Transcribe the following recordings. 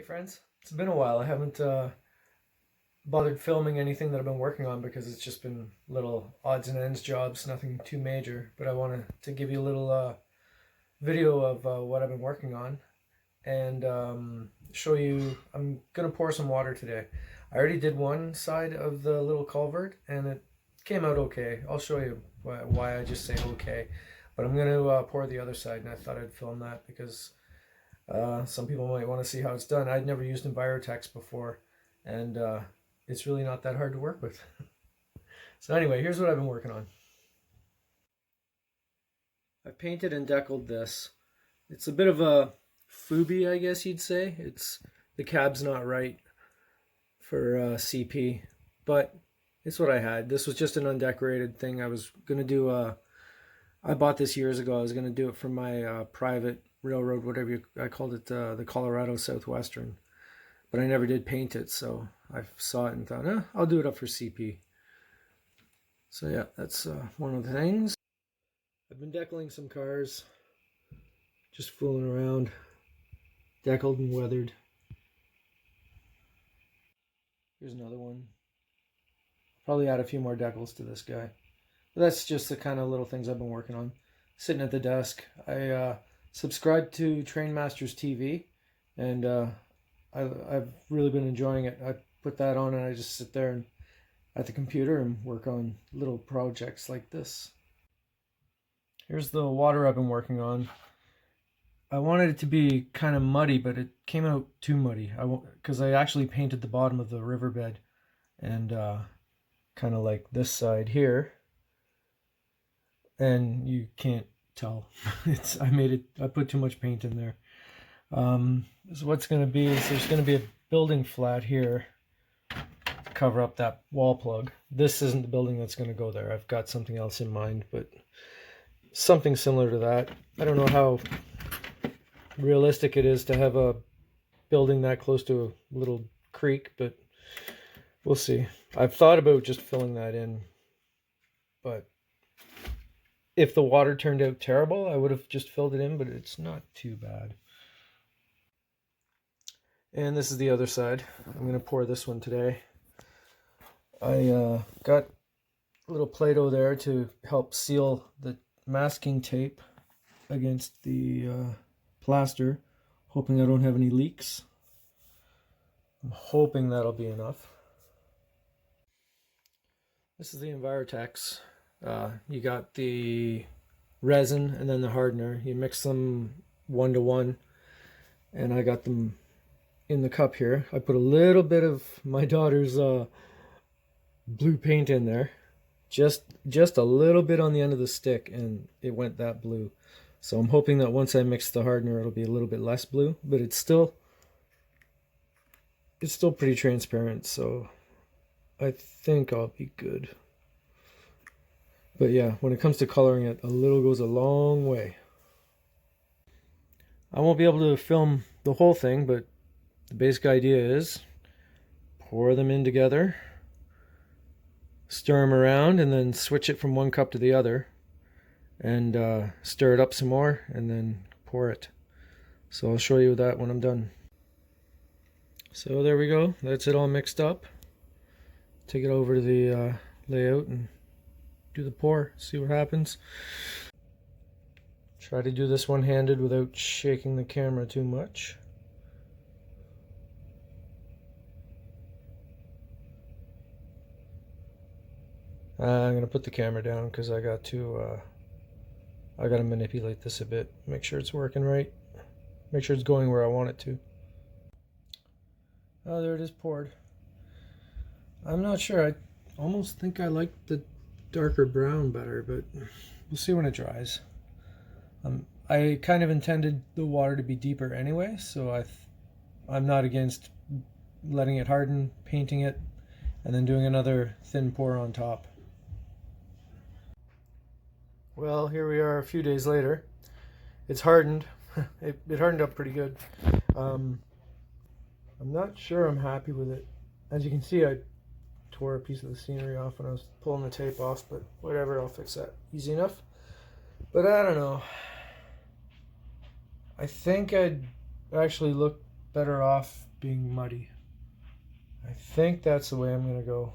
Hey friends, it's been a while. I haven't bothered filming anything that I've been working on because it's just been little odds and ends jobs, nothing too major. But I wanted to give you a little video of what I've been working on and show you. I'm gonna pour some water today. I already did one side of the little culvert and it came out okay. I'll show you why I just say okay. But I'm gonna pour the other side, and I thought I'd film that because some people might want to see how it's done. I'd never used Envirotex before, and it's really not that hard to work with. So anyway, here's what I've been working on. I painted and deckled this. It's a bit of a foobie, I guess you'd say. The cab's not right for CP, but it's what I had. This was just an undecorated thing. I was gonna do I bought this years ago. I was gonna do it for my private railroad, I called it, the Colorado Southwestern, but I never did paint it, so I saw it and thought, I'll do it up for CP. So yeah, that's one of the things. I've been deckling some cars, just fooling around, deckled and weathered. Here's another one. Probably add a few more decals to this guy. But that's just the kind of little things I've been working on. Sitting at the desk. I subscribed to Trainmasters TV, and I've really been enjoying it. I put that on and I just sit there and at the computer and work on little projects like this. Here's the water I've been working on. I wanted it to be kind of muddy, but it came out too muddy. Because I actually painted the bottom of the riverbed, and kind of like this side here, and you can't tell. I put too much paint in there. So what's going to be is there's going to be a building flat here to cover up that wall plug. This isn't the building that's going to go there. I've got something else in mind, but something similar to that. I don't know how realistic it is to have a building that close to a little creek, but we'll see. I've thought about just filling that in, but if the water turned out terrible, I would have just filled it in, but it's not too bad. And this is the other side. I'm going to pour this one today. I got a little Play-Doh there to help seal the masking tape against the plaster, hoping I don't have any leaks. I'm hoping that'll be enough. This is the Envirotex. You got the resin and then the hardener. You mix them 1-to-1, and I got them in the cup here. I put a little bit of my daughter's blue paint in there, just a little bit on the end of the stick, and it went that blue. So I'm hoping that once I mix the hardener, it'll be a little bit less blue, but it's still pretty transparent, so I think I'll be good. But yeah, when it comes to coloring it, a little goes a long way. I won't be able to film the whole thing, but the basic idea is pour them in together, stir them around, and then switch it from one cup to the other, and stir it up some more, and then pour it. So I'll show you that when I'm done. So there we go. That's it all mixed up. Take it over to the layout and do the pour, see what happens. Try to do this one-handed without shaking the camera too much. I'm gonna put the camera down because I got to manipulate this a bit, make sure it's working right, make sure it's going where I want it to. Oh, there it is, poured. I'm not sure. I almost think I like the darker brown better, but we'll see when it dries. I kind of intended the water to be deeper anyway, so I'm not against letting it harden, painting it, and then doing another thin pour on top. Well, here we are a few days later. It's hardened. It hardened up pretty good. I'm not sure I'm happy with it. As you can see, I tore a piece of the scenery off when I was pulling the tape off, but whatever, I'll fix that easy enough. But I don't know. I think I'd actually look better off being muddy. I think that's the way I'm going to go.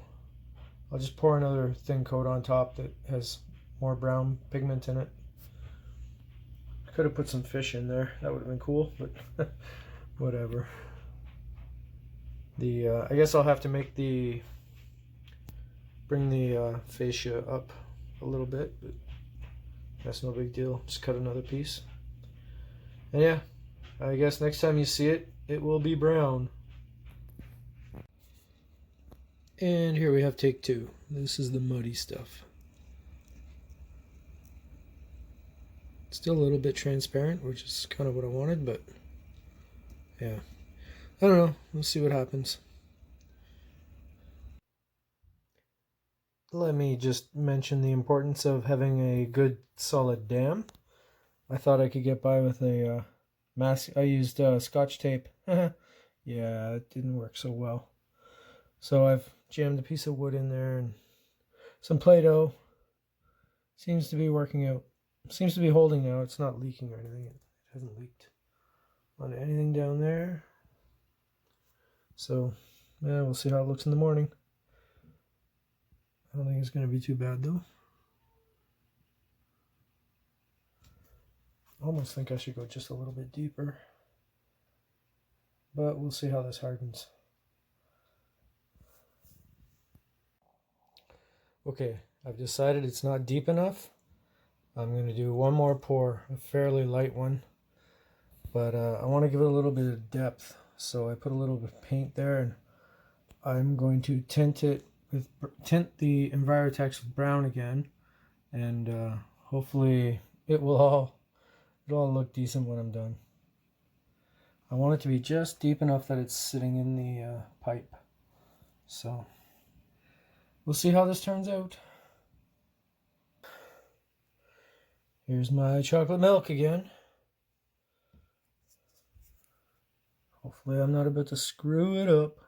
I'll just pour another thin coat on top that has more brown pigment in it. Could have put some fish in there. That would have been cool, but whatever. I guess I'll have to bring the fascia up a little bit, but that's no big deal. Just cut another piece. And yeah, I guess next time you see it, it will be brown. And here we have take two. This is the muddy stuff. Still a little bit transparent, which is kind of what I wanted, but yeah. I don't know. We'll see what happens. Let me just mention the importance of having a good solid dam. I thought I could get by with a mask. I used Scotch tape. Yeah, it didn't work so well. So I've jammed a piece of wood in there and some Play-Doh. Seems to be working out. Seems to be holding now. It's not leaking or anything. It hasn't leaked on anything down there. So, yeah, we'll see how it looks in the morning. I don't think it's going to be too bad, though. I almost think I should go just a little bit deeper. But we'll see how this hardens. Okay, I've decided it's not deep enough. I'm going to do one more pour, a fairly light one. But I want to give it a little bit of depth. So I put a little bit of paint there, and I'm going to tint the Envirotex with brown again, and hopefully it'll all look decent when I'm done. I want it to be just deep enough that it's sitting in the pipe. So we'll see how this turns out. Here's my chocolate milk again. Hopefully I'm not about to screw it up.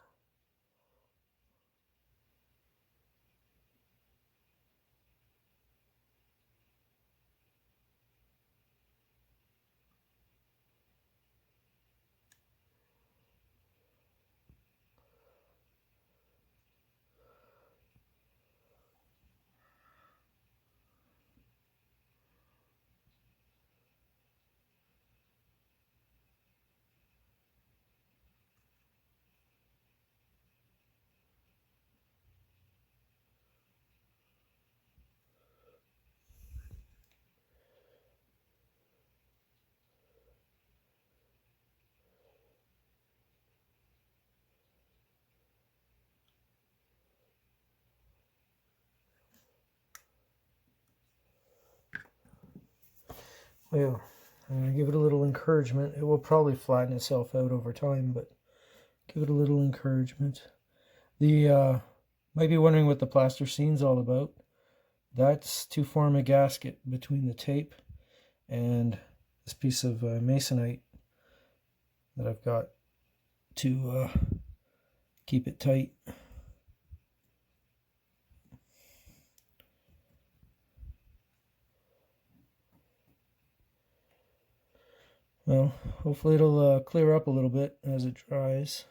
Well, I'm going to give it a little encouragement. It will probably flatten itself out over time, but give it a little encouragement. Might be wondering what the plasticine all about. That's to form a gasket between the tape and this piece of masonite that I've got to keep it tight. Well, hopefully it'll clear up a little bit as it dries.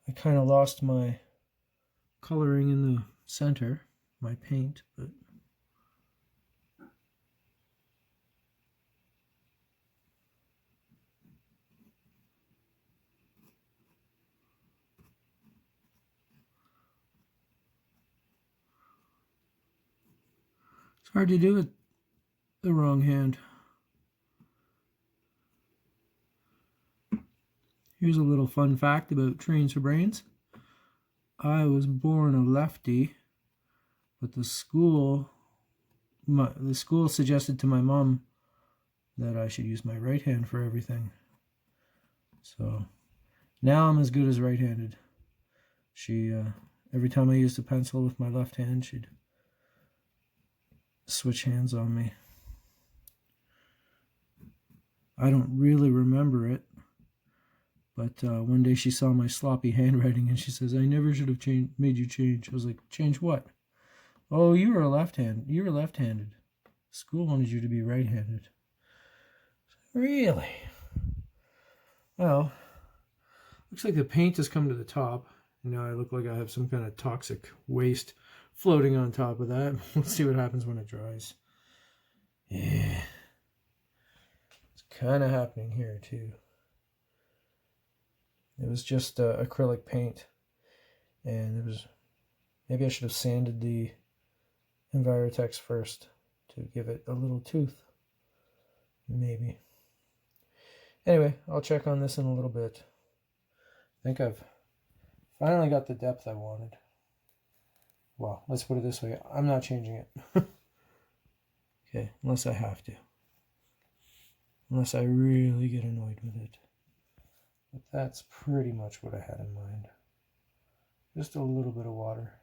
I kind of lost my coloring in the center, my paint, but it's hard to do with the wrong hand. Here's a little fun fact about Trains for Brains. I was born a lefty, but the school suggested to my mom that I should use my right hand for everything. So now I'm as good as right-handed. She every time I used a pencil with my left hand, she'd switch hands on me. I don't really remember it. But one day she saw my sloppy handwriting and she says, "I never should have made you change." I was like, "Change what?" "Oh, you were left-handed. School wanted you to be right-handed." Really? Well, Looks like the paint has come to the top. Now I look like I have some kind of toxic waste floating on top of that. We'll see what happens when it dries. Yeah. It's kind of happening here too. It was just acrylic paint. And it was... Maybe I should have sanded the Envirotex first to give it a little tooth. Maybe. Anyway, I'll check on this in a little bit. I think I've finally got the depth I wanted. Well, let's put it this way. I'm not changing it. Okay, unless I have to. Unless I really get annoyed with it. But that's pretty much what I had in mind. Just a little bit of water.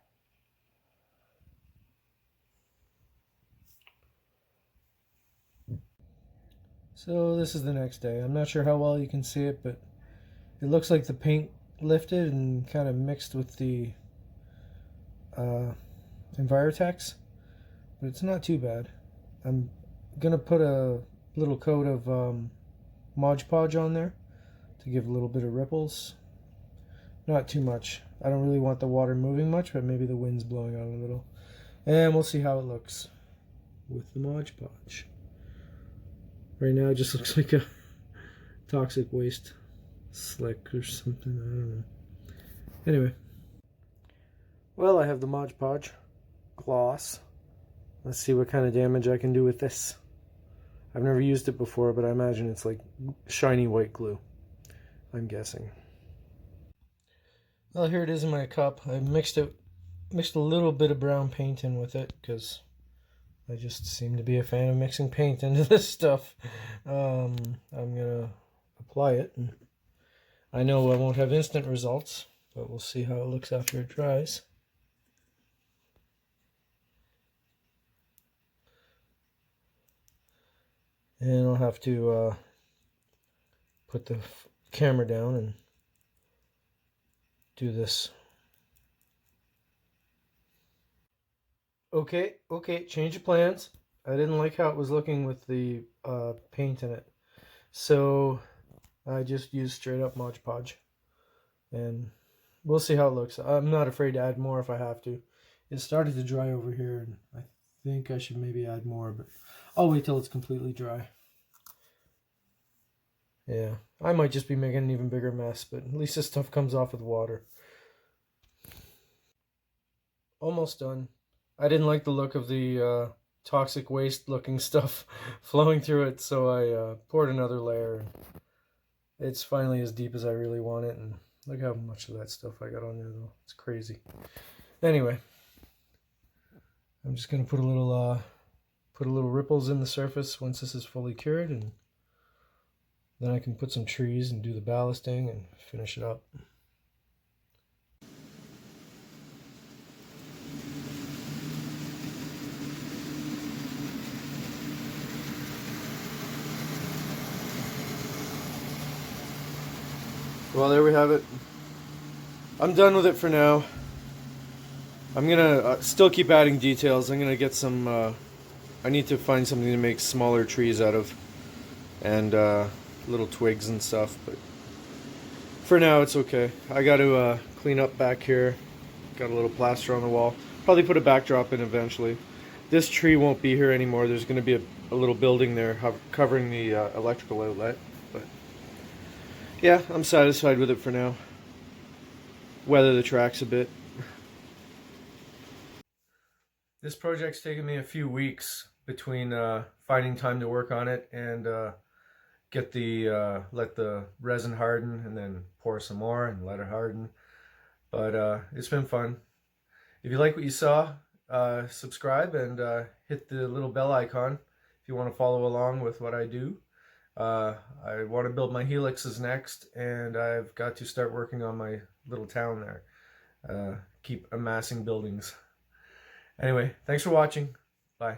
So this is the next day. I'm not sure how well you can see it, but it looks like the paint lifted and kind of mixed with the Envirotex, but it's not too bad. I'm gonna put a little coat of Mod Podge on there to give a little bit of ripples. Not too much. I don't really want the water moving much, but maybe the wind's blowing out a little. And we'll see how it looks with the Mod Podge. Right now it just looks like a toxic waste slick or something. I don't know. Anyway. Well, I have the Mod Podge gloss. Let's see what kind of damage I can do with this. I've never used it before, but I imagine it's like shiny white glue. I'm guessing. Well, here it is in my cup. I mixed a little bit of brown paint in with it because I just seem to be a fan of mixing paint into this stuff. I'm gonna apply it. And I know I won't have instant results, but we'll see how it looks after it dries. And I'll have to put the camera down and do this. Okay, change of plans. I didn't like how it was looking with the paint in it. So I just used straight up Mod Podge. And we'll see how it looks. I'm not afraid to add more if I have to. It started to dry over here, and I think I should maybe add more, but I'll wait till it's completely dry. Yeah, I might just be making an even bigger mess, but at least this stuff comes off with water. Almost done. I didn't like the look of the toxic waste looking stuff flowing through it, so I poured another layer. It's finally as deep as I really want it, and look how much of that stuff I got on there though. It's crazy. Anyway, I'm just gonna put a little ripples in the surface once this is fully cured, and then I can put some trees and do the ballasting and finish it up. Well, there we have it. I'm done with it for now. I'm gonna still keep adding details. I'm gonna get some, I need to find something to make smaller trees out of, and little twigs and stuff, but for now it's okay. I got to clean up back here. Got a little plaster on the wall. Probably put a backdrop in eventually. This tree won't be here anymore. There's going to be a little building there covering the electrical outlet. But yeah, I'm satisfied with it for now. Weather the tracks a bit. This project's taken me a few weeks between finding time to work on it and let the resin harden and then pour some more and let it harden. But it's been fun. If you like what you saw, subscribe and hit the little bell icon if you want to follow along with what I do. I want to build my helixes next, and I've got to start working on my little town there. Keep amassing buildings. Anyway, thanks for watching. Bye.